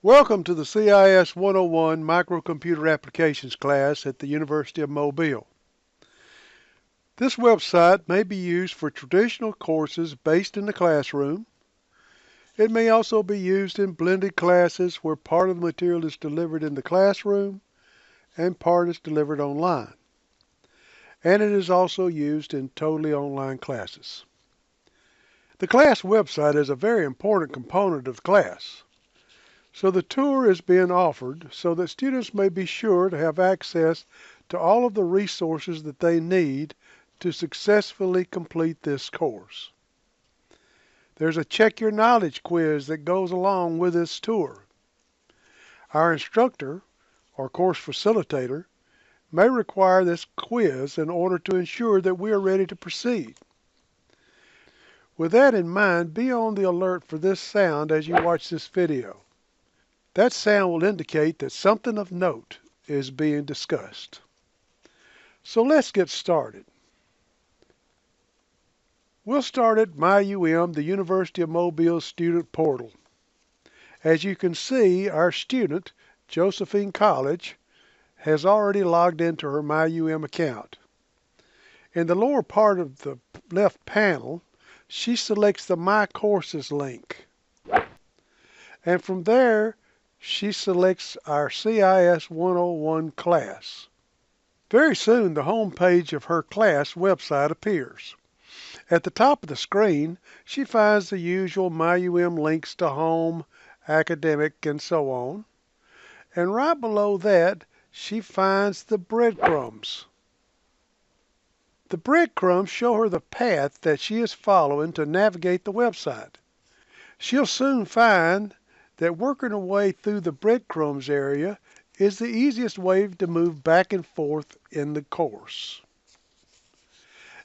Welcome to the CIS 101 Microcomputer Applications class at the University of Mobile. This website may be used for traditional courses based in the classroom. It may also be used in blended classes where part of the material is delivered in the classroom and part is delivered online. And it is also used in totally online classes. The class website is a very important component of the class. So the tour is being offered so that students may be sure to have access to all of the resources that they need to successfully complete this course. There's a check your knowledge quiz that goes along with this tour. Our instructor or course facilitator may require this quiz in order to ensure that we are ready to proceed. With that in mind, be on the alert for this sound as you watch this video. That sound will indicate that something of note is being discussed. So let's get started. We'll start at MyUM, the University of Mobile student portal. As you can see, our student, Josephine College, has already logged into her MyUM account. In the lower part of the left panel, she selects the My Courses link. And from there, she selects our CIS 101 class. Very soon, the home page of her class website appears. At the top of the screen, she finds the usual MyUM links to home, academic, and so on. And right below that, she finds the breadcrumbs. The breadcrumbs show her the path that she is following to navigate the website. She'll soon find that working her way through the breadcrumbs area is the easiest way to move back and forth in the course.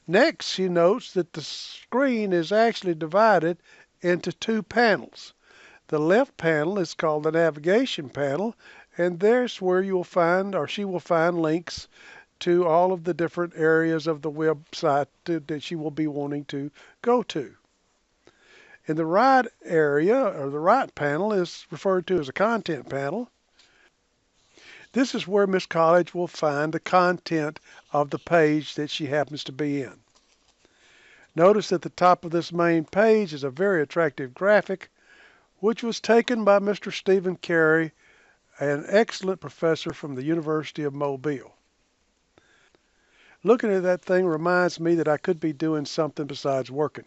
Next, she notes that the screen is actually divided into two panels. The left panel is called the navigation panel, and there's where you'll find, or she will find, links to all of the different areas of the website that she will be wanting to go to. In the right area, or the right panel, is referred to as a content panel. This is where Miss College will find the content of the page that she happens to be in. Notice at the top of this main page is a very attractive graphic, which was taken by Mr. Stephen Carey, an excellent professor from the University of Mobile. Looking at that thing reminds me that I could be doing something besides working.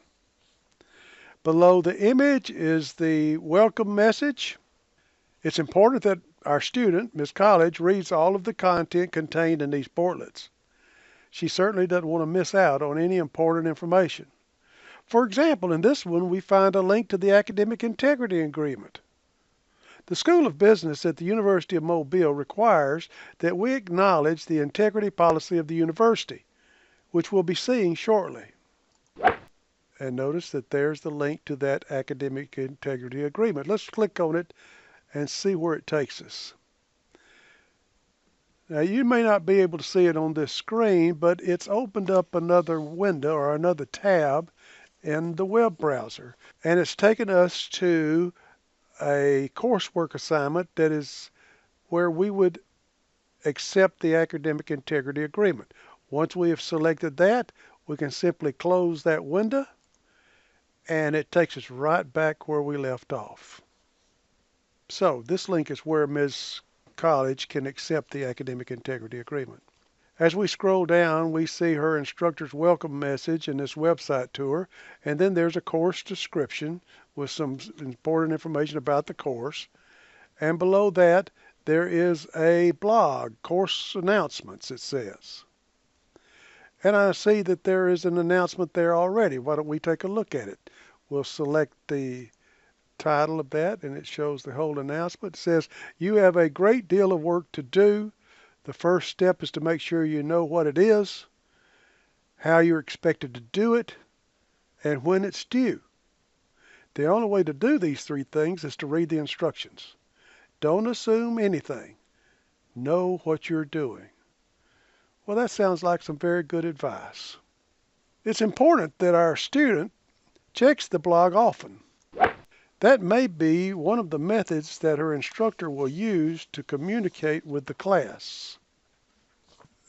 Below the image is the welcome message. It's important that our student, Ms. College, reads all of the content contained in these portlets. She certainly doesn't want to miss out on any important information. For example, in this one, we find a link to the Academic Integrity Agreement. The School of Business at the University of Mobile requires that we acknowledge the integrity policy of the university, which we'll be seeing shortly. And notice that there's the link to that Academic Integrity Agreement. Let's click on it and see where it takes us. Now, you may not be able to see it on this screen, but it's opened up another window or another tab in the web browser. And it's taken us to a coursework assignment that is where we would accept the Academic Integrity Agreement. Once we have selected that, we can simply close that window, and it takes us right back where we left off. So this link is where Ms. College can accept the Academic Integrity Agreement. As we scroll down, we see her instructor's welcome message in this website tour, and then there's a course description with some important information about the course. And below that, there is a blog, course announcements, it says. And I see that there is an announcement there already. Why don't we take a look at it? We'll select the title of that, and it shows the whole announcement. It says, you have a great deal of work to do. The first step is to make sure you know what it is, how you're expected to do it, and when it's due. The only way to do these three things is to read the instructions. Don't assume anything. Know what you're doing. Well, that sounds like some very good advice. It's important that our student checks the blog often. That may be one of the methods that her instructor will use to communicate with the class.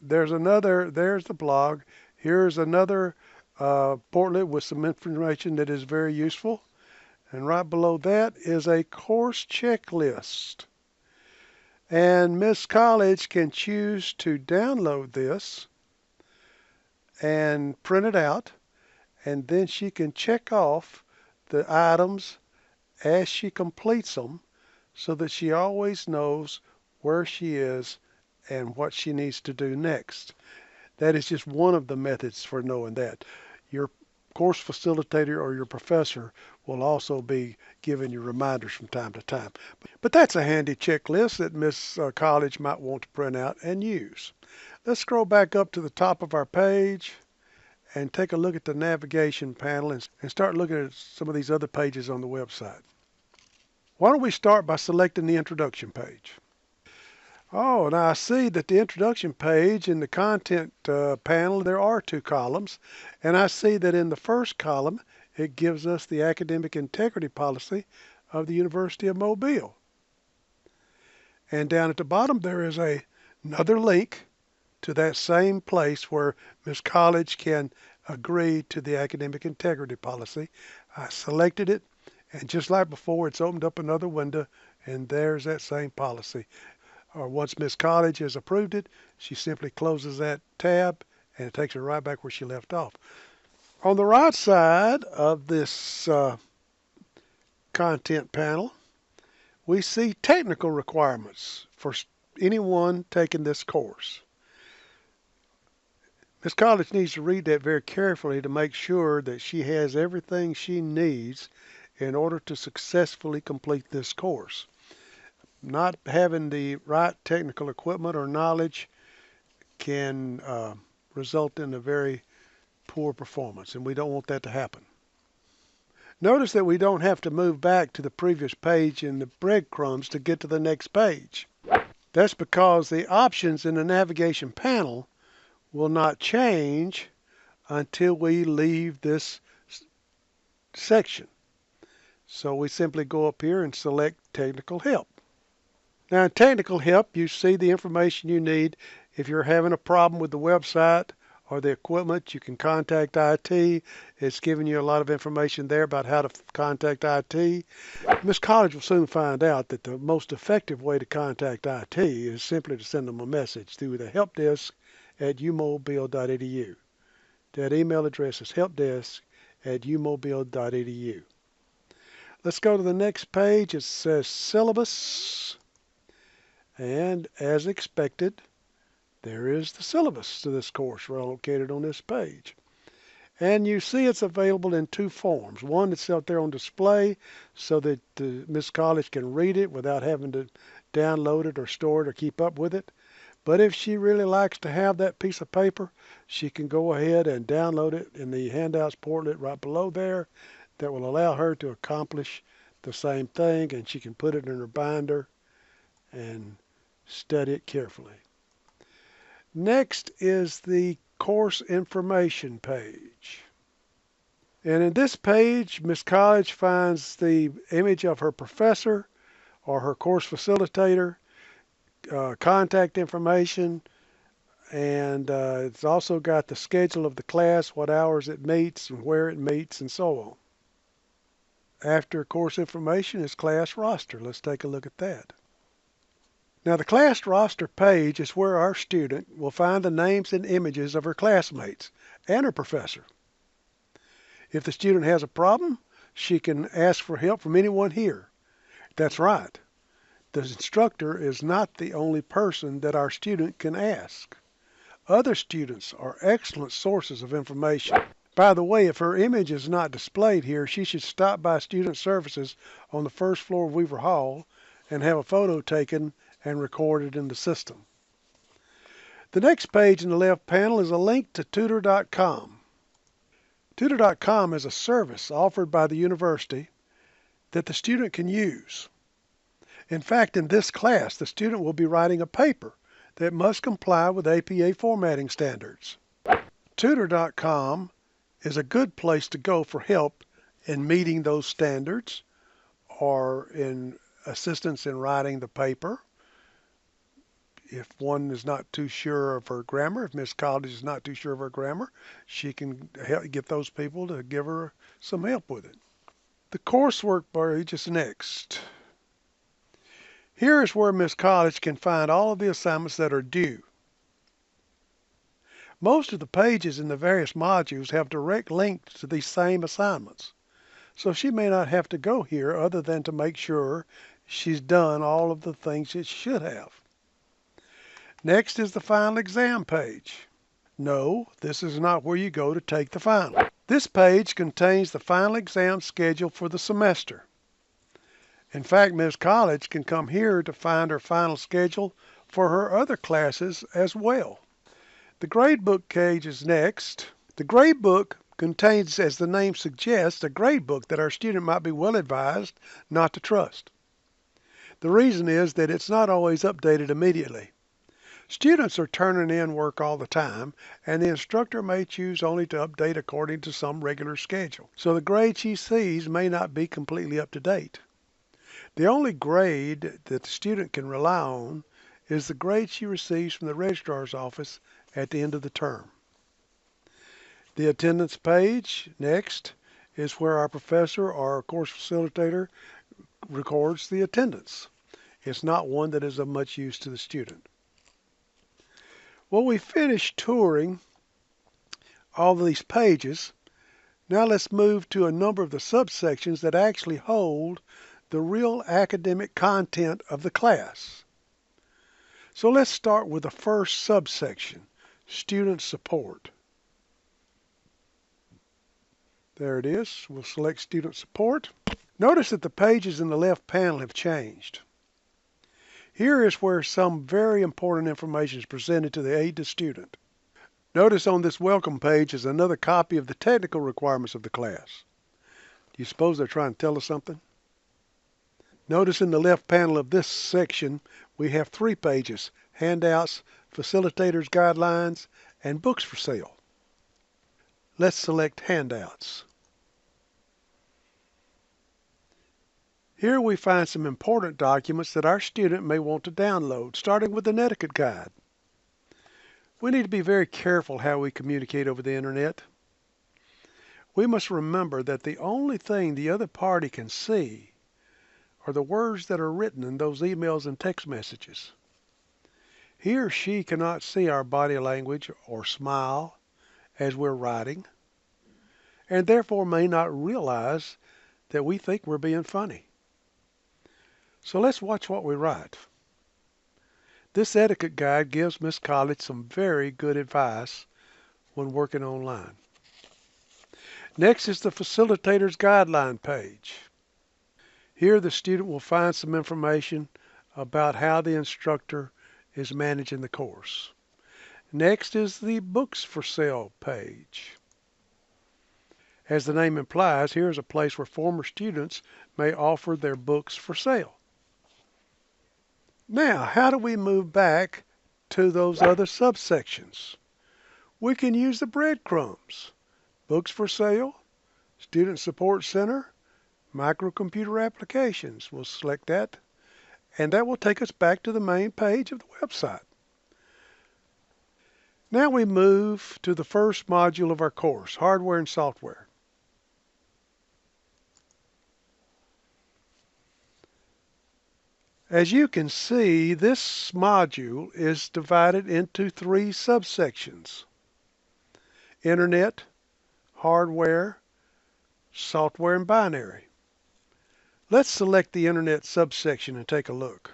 There's the blog. Here's another portlet with some information that is very useful. And right below that is a course checklist. And Miss College can choose to download this and print it out, and then she can check off the items as she completes them so that she always knows where she is and what she needs to do next. That is just one of the methods for knowing that. Your course facilitator or your professor will also be giving you reminders from time to time. But that's a handy checklist that Miss College might want to print out and use. Let's scroll back up to the top of our page and take a look at the navigation panel and start looking at some of these other pages on the website. Why don't we start by selecting the introduction page? Oh, now I see that the introduction page in the content panel, there are two columns, and I see that in the first column it gives us the academic integrity policy of the University of Mobile. And down at the bottom there is another link to that same place where Ms. College can agree to the academic integrity policy. I selected it, and just like before, it's opened up another window, and there's that same policy. Or once Ms. College has approved it, she simply closes that tab and it takes her right back where she left off. On the right side of this content panel, we see technical requirements for anyone taking this course. Ms. College needs to read that very carefully to make sure that she has everything she needs in order to successfully complete this course. Not having the right technical equipment or knowledge can result in a very poor performance, and we don't want that to happen. Notice that we don't have to move back to the previous page in the breadcrumbs to get to the next page. That's because the options in the navigation panel will not change until we leave this section. So we simply go up here and select Technical Help. Now in Technical Help, you see the information you need. If you're having a problem with the website or the equipment, you can contact IT. It's giving you a lot of information there about how to contact IT. Ms. College will soon find out that the most effective way to contact IT is simply to send them a message through the help desk at umobile.edu. That email address is helpdesk@umobile.edu. Let's go to the next page. It says Syllabus. And as expected, there is the syllabus to this course located on this page. And you see it's available in two forms. One that's out there on display so that Miss College can read it without having to download it or store it or keep up with it. But if she really likes to have that piece of paper, she can go ahead and download it in the handouts portlet right below there. That will allow her to accomplish the same thing, and she can put it in her binder and study it carefully. Next is the course information page. And in this page, Ms. College finds the image of her professor or her course facilitator, contact information, and it's also got the schedule of the class, what hours it meets and where it meets, and so on. After course information is class roster. Let's take a look at that. Now the class roster page is where our student will find the names and images of her classmates and her professor. If the student has a problem, she can ask for help from anyone here. That's right. The instructor is not the only person that our student can ask. Other students are excellent sources of information. By the way, if her image is not displayed here, she should stop by Student Services on the first floor of Weaver Hall and have a photo taken and recorded in the system. The next page in the left panel is a link to Tutor.com. Tutor.com is a service offered by the university that the student can use. In fact, in this class, the student will be writing a paper that must comply with APA formatting standards. Tutor.com is a good place to go for help in meeting those standards or in assistance in writing the paper. If one is not too sure of her grammar, if Miss College is not too sure of her grammar, she can get those people to give her some help with it. The coursework page is next. Here is where Miss College can find all of the assignments that are due. Most of the pages in the various modules have direct links to these same assignments, so she may not have to go here other than to make sure she's done all of the things she should have. Next is the final exam page. No, this is not where you go to take the final. This page contains the final exam schedule for the semester. In fact, Ms. College can come here to find her final schedule for her other classes as well. The gradebook page is next. The gradebook contains, as the name suggests, a gradebook that our student might be well advised not to trust. The reason is that it's not always updated immediately. Students are turning in work all the time, and the instructor may choose only to update according to some regular schedule. So the grade she sees may not be completely up to date. The only grade that the student can rely on is the grade she receives from the registrar's office at the end of the term. The attendance page, next, is where our professor or our course facilitator records the attendance. It's not one that is of much use to the student. Well, we finished touring all of these pages. Now let's move to a number of the subsections that actually hold the real academic content of the class. So let's start with the first subsection, student support. There it is. We'll select student support. Notice that the pages in the left panel have changed. Here is where some very important information is presented to the aide to student. Notice on this welcome page is another copy of the technical requirements of the class. Do you suppose they're trying to tell us something? Notice in the left panel of this section we have 3 pages: handouts, facilitators guidelines, and books for sale. Let's select handouts. Here we find some important documents that our student may want to download, starting with the netiquette guide. We need to be very careful how we communicate over the internet. We must remember that the only thing the other party can see are the words that are written in those emails and text messages. He or she cannot see our body language or smile as we're writing, and therefore may not realize that we think we're being funny. So let's watch what we write. This etiquette guide gives Miss College some very good advice when working online. Next is the facilitator's guideline page. Here the student will find some information about how the instructor is managing the course. Next is the books for sale page. As the name implies, here is a place where former students may offer their books for sale. Now, how do we move back to those other subsections? We can use the breadcrumbs. Books for sale, Student Support Center, Microcomputer applications. We'll select that, and that will take us back to the main page of the website. Now we move to the first module of our course, hardware and software. As you can see, this module is divided into 3 subsections: Internet, hardware, software, and binary. Let's select the Internet subsection and take a look.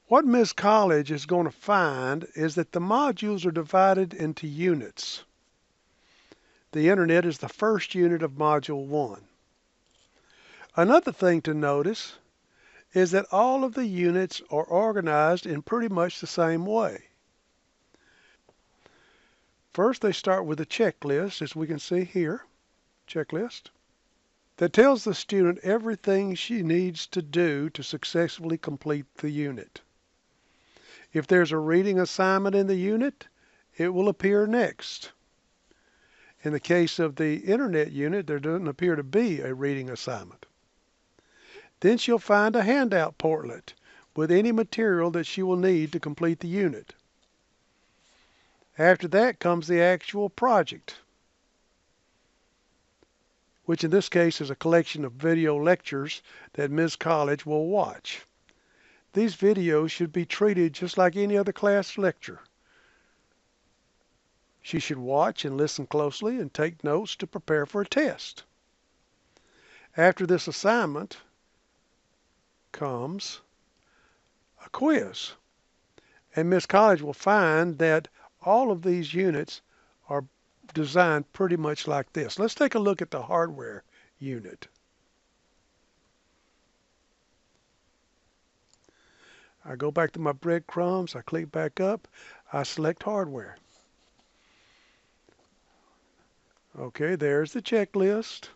What Ms. College is going to find is that the modules are divided into units. The Internet is the first unit of Module 1. Another thing to notice is that all of the units are organized in pretty much the same way. First, they start with a checklist, as we can see here, checklist, that tells the student everything she needs to do to successfully complete the unit. If there's a reading assignment in the unit, it will appear next. In the case of the internet unit, there doesn't appear to be a reading assignment. Then she'll find a handout portlet with any material that she will need to complete the unit. After that comes the actual project, which in this case is a collection of video lectures that Ms. College will watch. These videos should be treated just like any other class lecture. She should watch and listen closely and take notes to prepare for a test. After this assignment comes a quiz. And Ms. College will find that all of these units are designed pretty much like this. Let's take a look at the hardware unit. I go back to my breadcrumbs, I click back up, I select hardware. Okay, there's the checklist.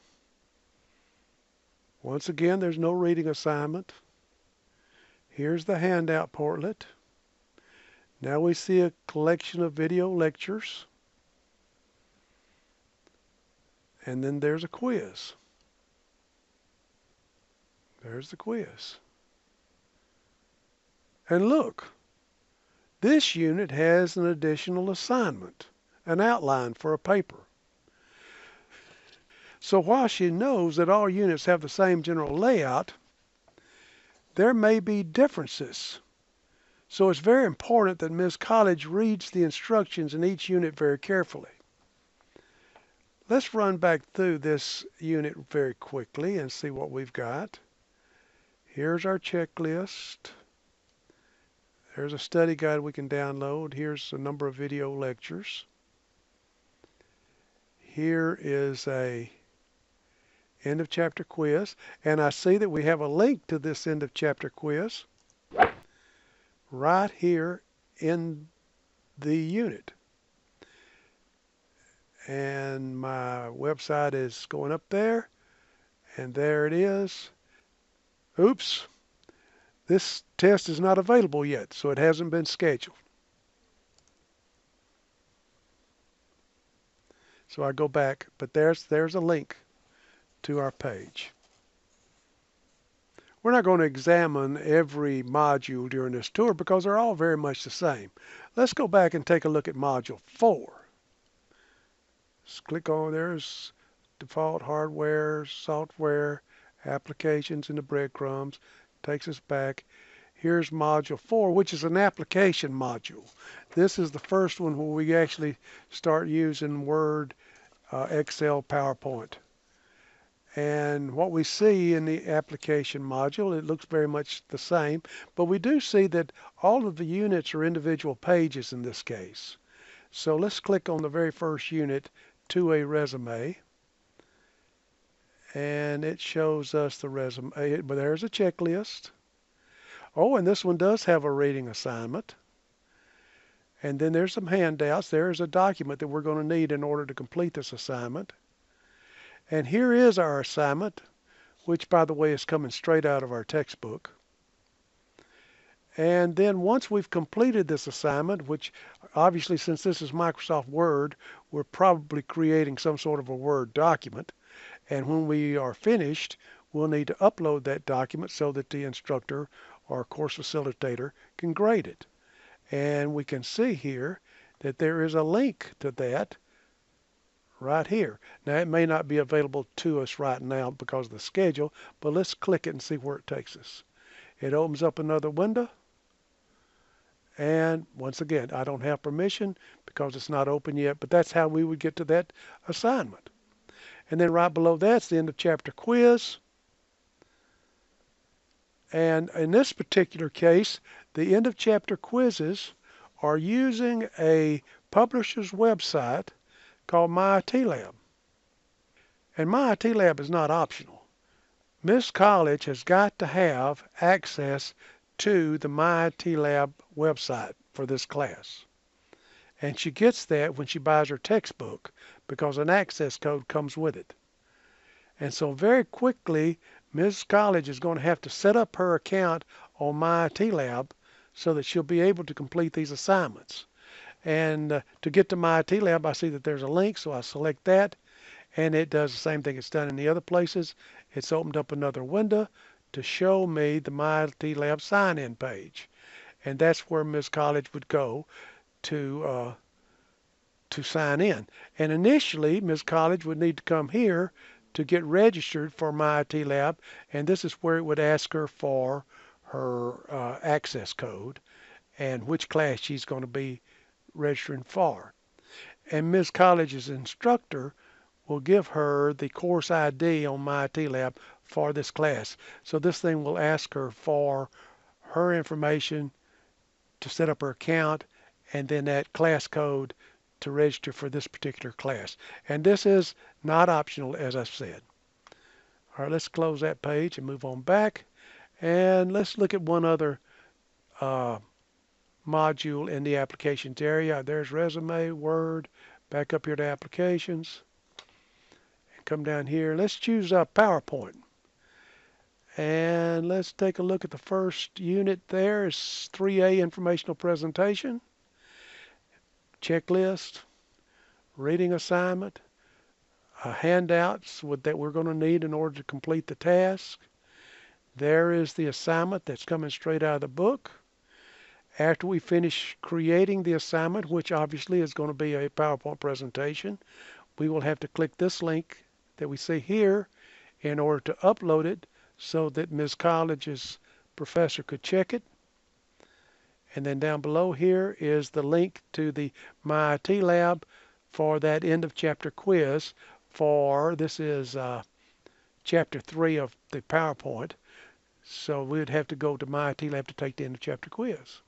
Once again, there's no reading assignment. Here's the handout portlet. Now we see a collection of video lectures. And then there's a quiz. There's the quiz. And look, this unit has an additional assignment, an outline for a paper. So while she knows that all units have the same general layout, there may be differences. So it's very important that Ms. College reads the instructions in each unit very carefully. Let's run back through this unit very quickly and see what we've got. Here's our checklist. There's a study guide we can download. Here's a number of video lectures. Here is a end of chapter quiz, and I see that we have a link to this end of chapter quiz right here in the unit. And my website is going up there, and there it is. Oops, this test is not available yet, so it hasn't been scheduled. So I go back, but there's a link to our page. We're not going to examine every module during this tour because they're all very much the same. Let's go back and take a look at Module 4. Let's click on, there's default hardware, software, applications in the breadcrumbs. Takes us back. Here's Module 4, which is an application module. This is the first one where we actually start using Word, Excel, PowerPoint. And what we see in the application module, it looks very much the same, but we do see that all of the units are individual pages in this case. So let's click on the very first unit, to a resume, and it shows us the resume, but there's a checklist. Oh, and this one does have a reading assignment. And then there's some handouts. There's a document that we're going to need in order to complete this assignment. And here is our assignment, which, by the way, is coming straight out of our textbook. And then once we've completed this assignment, which obviously since this is Microsoft Word, we're probably creating some sort of a Word document. And when we are finished, we'll need to upload that document so that the instructor or course facilitator can grade it. And we can see here that there is a link to that right here. Now it may not be available to us right now because of the schedule, but let's click it and see where it takes us. It opens up another window, and once again I don't have permission because it's not open yet, but that's how we would get to that assignment. And then right below that's the end of chapter quiz. And in this particular case, the end of chapter quizzes are using a publisher's website called MyITLab. And MyITLab is not optional. Ms. College has got to have access to the MyITLab website for this class. And she gets that when she buys her textbook because an access code comes with it. And so very quickly, Ms. College is going to have to set up her account on MyITLab so that she'll be able to complete these assignments. And to get to my IT Lab, I see that there's a link, so I select that, and it does the same thing it's done in the other places. It's opened up another window to show me the My IT Lab sign-in page, and that's where Ms. College would go to sign in. And initially, Ms. College would need to come here to get registered for My IT Lab, and this is where it would ask her for her access code and which class she's going to be registering for. And Ms. College's instructor will give her the course ID on My IT Lab for this class. So this thing will ask her for her information to set up her account and then that class code to register for this particular class. And this is not optional, as I said. All right, let's close that page and move on back. And let's look at one other module in the applications area. There's resume, Word, back up here to applications, and come down here. Let's choose PowerPoint. And let's take a look at the first unit there. It's 3A informational presentation, checklist, reading assignment, handouts that we're going to need in order to complete the task. There is the assignment that's coming straight out of the book. After we finish creating the assignment, which obviously is going to be a PowerPoint presentation, we will have to click this link that we see here in order to upload it so that Ms. College's professor could check it. And then down below here is the link to the My IT Lab for that end of chapter quiz this is chapter 3 of the PowerPoint. So we'd have to go to My IT Lab to take the end of chapter quiz.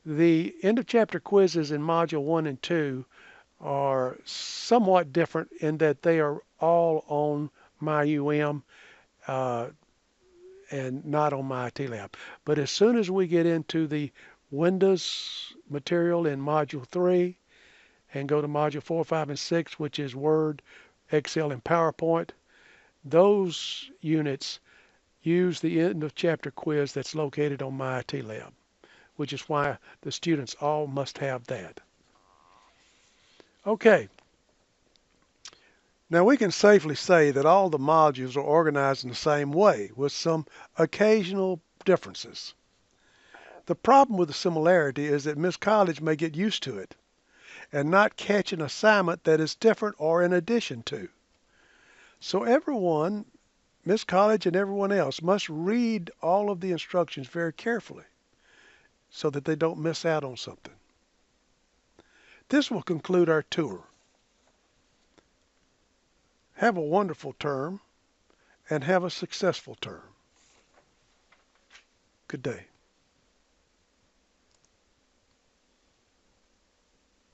The end of chapter quizzes in module 1 and 2 are somewhat different in that they are all on MyUM and not on My IT Lab. But as soon as we get into the Windows material in module 3 and go to module 4, 5, and 6, which is Word, Excel, and PowerPoint, those units use the end of chapter quiz that's located on My IT Lab, which is why the students all must have that. Okay. Now we can safely say that all the modules are organized in the same way with some occasional differences. The problem with the similarity is that Ms. College may get used to it and not catch an assignment that is different or in addition to. So everyone, Ms. College and everyone else, must read all of the instructions very carefully so that they don't miss out on something. This will conclude our tour. Have a wonderful term and have a successful term. Good day.